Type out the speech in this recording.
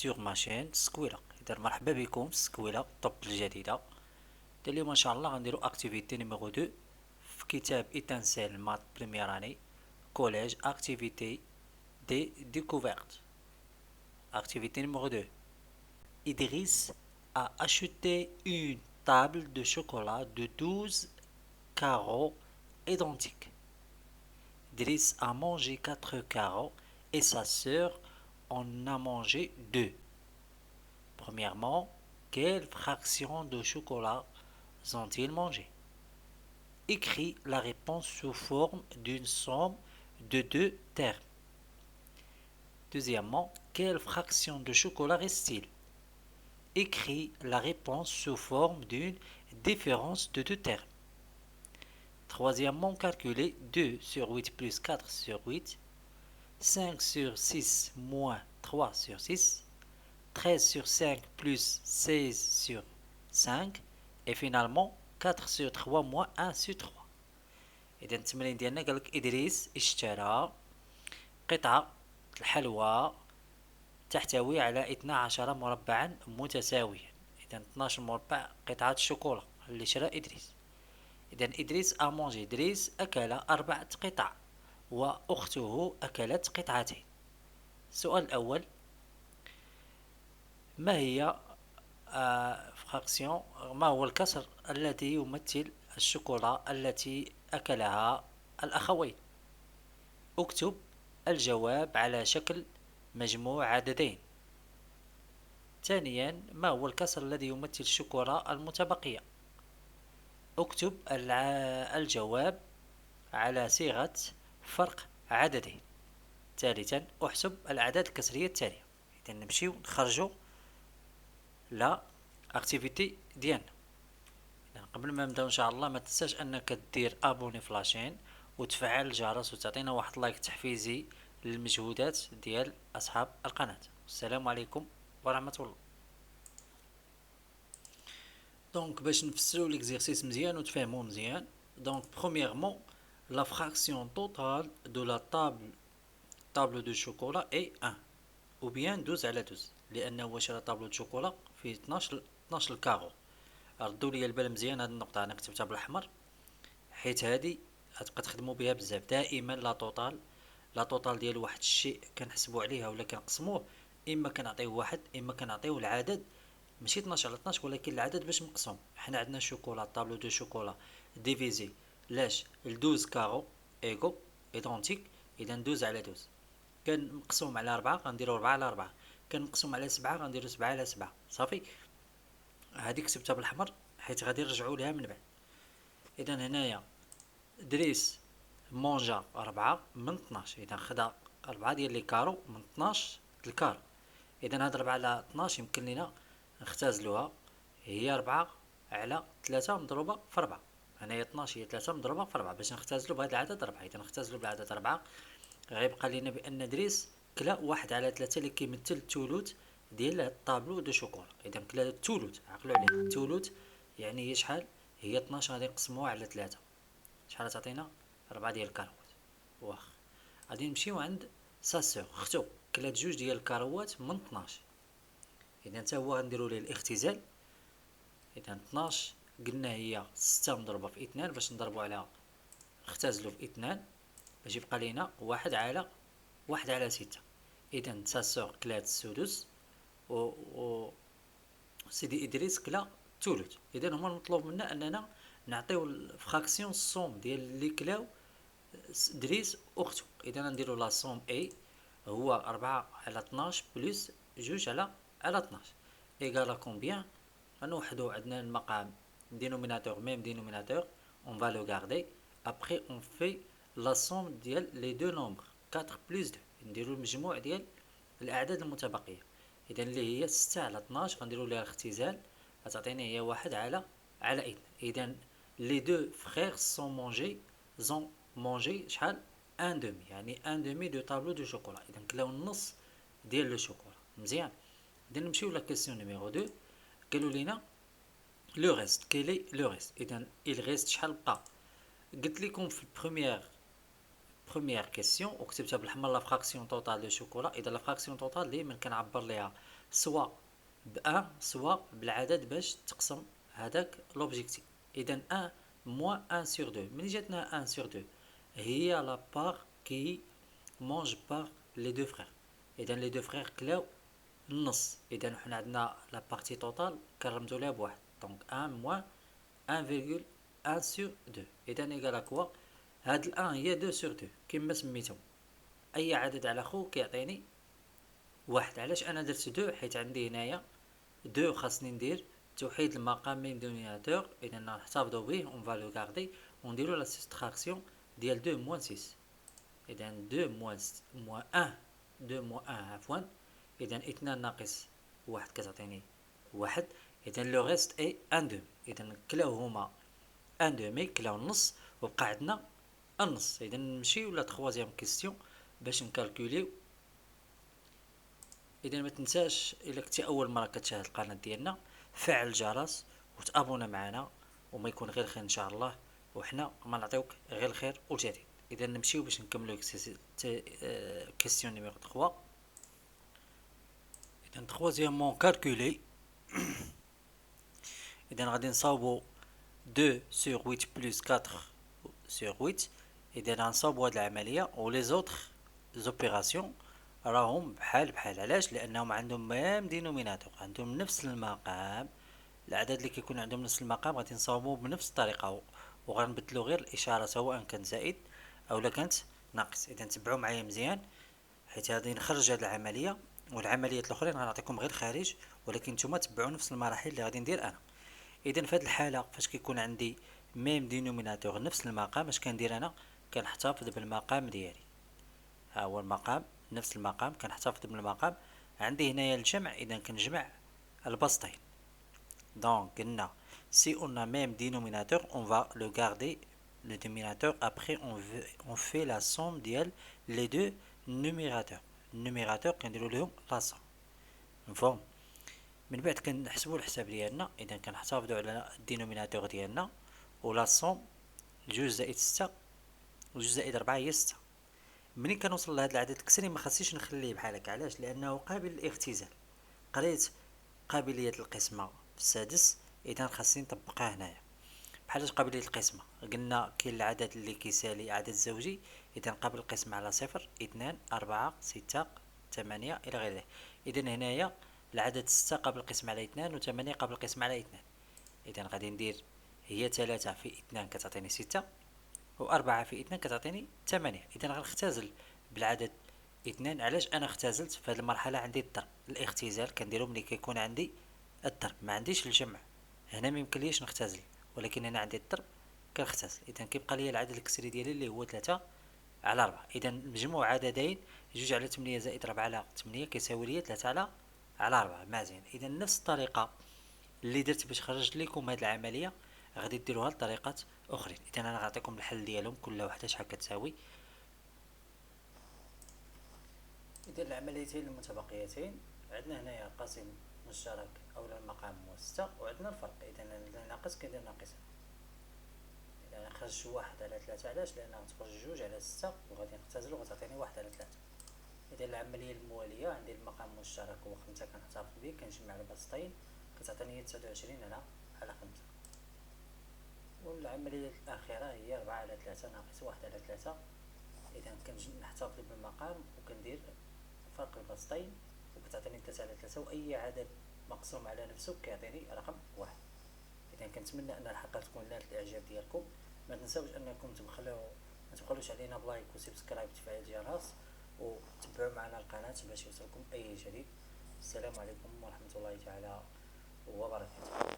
سور ما شين سكويلا. اذا مرحبا بكم في سكويلا طب الجديده. اليوم ان شاء الله غنديرو اكتيفيتي نيميرو 2 في كتاب ايتانسيل مات بريمير اني كوليج اكتيفيتي دي ديكوفرت. Activité numéro 2. Idriss a acheté une table de chocolat de 12 carreaux identiques. Idriss a mangé 4 carreaux et sa sœur en a mangé 2. Premièrement, quelle fraction de chocolat ont-ils mangé? Écris la réponse sous forme d'une somme de deux termes. Deuxièmement, quelle fraction de chocolat reste-t-il? Écris la réponse sous forme d'une différence de deux termes. Troisièmement, calculer 2 sur 8 plus 4 sur 8, 5 sur 6 moins 3 sur 6, 13 sur 5 plus 16 sur 5, et finalement 4 sur 3 moins 1 sur 3. إذا التمرين ديالنا قالك إدريس اشترى قطعة الحلوى تحتوي على 12 مربعا متساويا. إذا 12 مربع قطعة الشوكولا اللي شرى إدريس. إذا إدريس أمونجي، إدريس أكل 4 قطع وأخته أكلت قطعتين. السؤال الأول، ما هي فراكسيون، ما هو الكسر الذي يمثل الشوكولا التي أكلها الأخوين؟ اكتب الجواب على شكل مجموع عددين. ثانيا، ما هو الكسر الذي يمثل الشوكولا المتبقية؟ اكتب الجواب على صيغة فرق عددين. ثالثا، احسب الأعداد الكسرية التالية. إذا نمشيو نخرجو لا اكتيفيتي ديالنا. قبل ما نبداو ان شاء الله ما تنساش انك دير ابوني في لاشين وتفعل الجرس وتعطينا واحد لايك تحفيزي للمجهودات ديال اصحاب القناه. السلام عليكم ورحمه الله. دونك باش نفسروا ليكزيرسيس مزيان وتفهموه مزيان. دونك برومييرمون لا فراكسيون توتال دو لا table de chocolat est 1 ou bien 12 على 12 لانه هو شرا طابلو دو شوكولا فيه 12 الكارو. ردوا لي البال مزيان هاد النقطه، انا كتبتها بالاحمر حيت هادي غتبقى تخدموا بها بزاف. دائما لا توتال ديال واحد الشيء كنحسبوا عليها ولا كنقسموه، اما كنعطيوه واحد اما كنعطيوه العدد، ماشي 12 على 12 ولكن العدد باش مقسوم. حنا عندنا شوكولا طابلو دو شوكولا ديفيزي لاش ل 12 كارو ايغو ايدونتيك. اذا 12 على 12 كان مقسوم على 4 غنديرو 4 على 4، كان مقسوم على 7 غنديرو 7 على 7. صافي، هذيك كتبتها بالاحمر حيت غادي نرجعوا ليها من بعد. اذا هنايا دريس مونجا 4 من 12، اذا خدا 4 ديال لي كارو من 12 الكارو. اذا هاد 4 على 12 يمكن لينا نختزلوها، هي 4 على 3 مضروبه في 4. هنايا 12 هي 3 مضروبه في 4 باش نختزلو بهذا العدد 4. اذا نختزلو بالعدد 4 غيبقى لينا بان دريس كلا 1 على 3 اللي كيمثل الثلث ديال الطابلو دو شوكولا. اذا كلا الثلث، عقلوا عليه الثلث يعني هي شحال؟ هي 12 غادي نقسموها على 3 شحال تعطينا؟ 4 ديال الكاروات. واخ غادي نمشيو عند ساسور اختو كلات 2 ديال الكاروات من 12. اذا حتى هو غنديروا ليه الاختزال. اذا 12 قلنا هي 6 مضروبه في 2 باش نضربوا على نختزلوا في 2 باش يبقى لينا 1 على 6. اذا ساسور كلات السدس و سيدي ادريس كلا الثلث. اذا هما المطلوب منا اننا نعطيو الفراكسيون الصوم ديال اللي كلاو دريس اختو. اذا نديرو لا صوم اي هو 4 على 12 بلس 2 على 12 ايغالا كومبيان. غنوحدو عندنا المقام دينوميناتور ميم دينوميناتور on va le garder. après on fait la somme ديال les deux nombres 4 plus 2، نديرو المجموع ديال الاعداد المتبقيه. اذا اللي هي 6 على 12 غنديرو ليها الاختزال غتعطينا هي 1 على 2. اذا les deux frères sont mangé شحال؟ ان دومي، يعني ان دومي دو طابلو دو شوكولا. اذا كلاو النص ديال لو شوكولا. مزيان. اذا نمشيو لا كيسيون نيميرو 2. قالوا لينا لو ريست، كيلي لو ريست. اذا il reste شحال بقى؟ قلت لكم في بروميير كيسيون وكتبتها بالحمر لا فراكسيون توتال دو شوكولا. اذا لا فراكسيون توتال ديما كنعبر ليها سوا بأن سوا بالعدد باش تقسم هذاك لوبجيكتيف. اذا ان موان ان سور دو، ملي جاتنا ان سور دو هي لا بار كي مونج بار لي دو فخير. اذا لي دو فخير كلاو النص، اذا حنا عندنا لا بارتي توتال كنرمزو ليها بواحد، دونك ان موان 1,1 سور 2. اذا ايكال كوا هاد الان هي 2 سور 2 كما سميتو. اي عدد على خو كيعطيني واحد. علاش انا درت 2؟ حيت عندي هنايا 2 خاصني ندير توحيد المقام من دونيناتور، اذا نحتفظوا به اون فا لو غاردي ونديرو لا سبستراكسيون ديال 2 موان 6. اذا 2 موان 1 2 موان 1 عفوا، اذا 2 ناقص واحد كتعطيني واحد. اذا لو ريست اي 1 2. اذا كلاو هما 1 دومي كلاو النص وبقى عندنا النص. اذا نمشيو لا تخوازيام كيستيون باش نكالكوليو. اذا ما تنساش الا كنتي اول مره كتشاهد القناه ديالنا فعل الجرس وتابونا معنا وما يكون غير خير ان شاء الله، وحنا ما نعطيوك غير الخير والجديد. اذا نمشيو باش نكملو كيستيون نيميرو 3. اذا تخوازيامون كالكولي. اذا غادي نصاوبو 2 sur 8 plus 4 sur 8. اذا غنصاوبو هاد العمليه و لي زوطخ زوبيراسيون راهم بحال بحال. علاش؟ لانهم عندهم ميم دينوميناتور، عندهم نفس المقام. الاعداد اللي كيكون عندهم نفس المقام غادي نصاوبوه بنفس الطريقه وغنبدلو غير الاشاره سواء كان زائد او لا كانت ناقص. اذا تبعوا معايا مزيان حيت غادي نخرج هاد العمليه والعمليات الاخرين غنعطيكم غير خارج، ولكن نتوما تبعوا نفس المراحل اللي غادي ندير انا. اذا في هذه الحاله فاش كيكون عندي ميم دينوميناتور نفس المقام، اش كندير انا؟ كنحتفظ بالمقام ديالي. ها هو المقام نفس المقام، كنحتفظ بالمقام. عندي هنايا الجمع، اذا كنجمع البسطين. دونك قلنا si on a même dénominateur on va le garder le dénominateur, après on fait la somme ديال les deux numérateurs. النوميراتور كنديروا لهم لا somme. مفهوم؟ من بعد كنحسبوا الحساب ديالنا. اذا كنحتفظوا على الدينوميناتور ديالنا ولا صوم 2 زائد 6 و 2 زائد 4 هي 6. ملي كنوصل لهذا العدد الكسري ما خاصنيش نخليه بحال هكا. علاش؟ لانه قابل للاختزال. قريت قابليه القسمه في السادس، اذا خاصني نطبقها هنايا. بحال قابليه القسمه قلنا كاين العدد اللي كيسالي عدد زوجي، اذا قابل القسمه على 0 2 4 6 8 الى غير ذلك. اذا هنايا العدد 6 قابل القسمه على 2 و 8 قابل القسمه على 2. اذا غادي ندير هي 3 في 2 كتعطيني 6 و 4 في 2 كتعطيني 8. اذا غنختزل بالعدد 2. علاش انا اختزلت في هذه المرحله؟ عندي الضرب. الاختزال كنديرو ملي كيكون عندي الضرب، ما عنديش الجمع. هنا ما يمكنليش نختزل، ولكن هنا عندي الضرب كنختزل. اذا كيبقى لي العدد الكسري ديالي اللي هو 3 على 4. اذا مجموع عددين 2 على 8 زائد 4 على 8 كيساوي لي 3 على 4. مزيان. اذا نفس الطريقه اللي درت باش خرجت لكم هذه العمليه غادي ديروها لطريقات اخرين. اذا انا غنعطيكم الحل ديالهم كل وحده شحال كتساوي. اذا العمليتين المتبقيتين عندنا هنايا قاسم مشترك او المقام هو 6 وعندنا الفرق. اذا ناقص كندير ناقص. اذا خرج 1 على 3. علاش؟ لانها تخرج 2 على 6 وغادي نختزل وغتعطيني 1 على 3. اذا العمليه المواليه عندي المقام المشترك هو 5 كنحتفظ به كنجمع البسطين كتعطيني 29 على 5. والعمليه الاخيره هي 4 على 3 ناقص 1 على 3. اذا كنحتفظ بالمقام وكندير فرق البسطين وكتعطيني 3 على 3، واي عدد مقسوم على نفسه كيعطيني رقم 1. اذا كنتمنى ان الحلقه تكون نالت الاعجاب ديالكم. ما تنساوش انكم ما تبخلوش علينا بلايك وسبسكرايب وتفعيل الجرس وتبعوا معنا القناه باش يوصلكم اي جديد. السلام عليكم ورحمه الله تعالى وبركاته.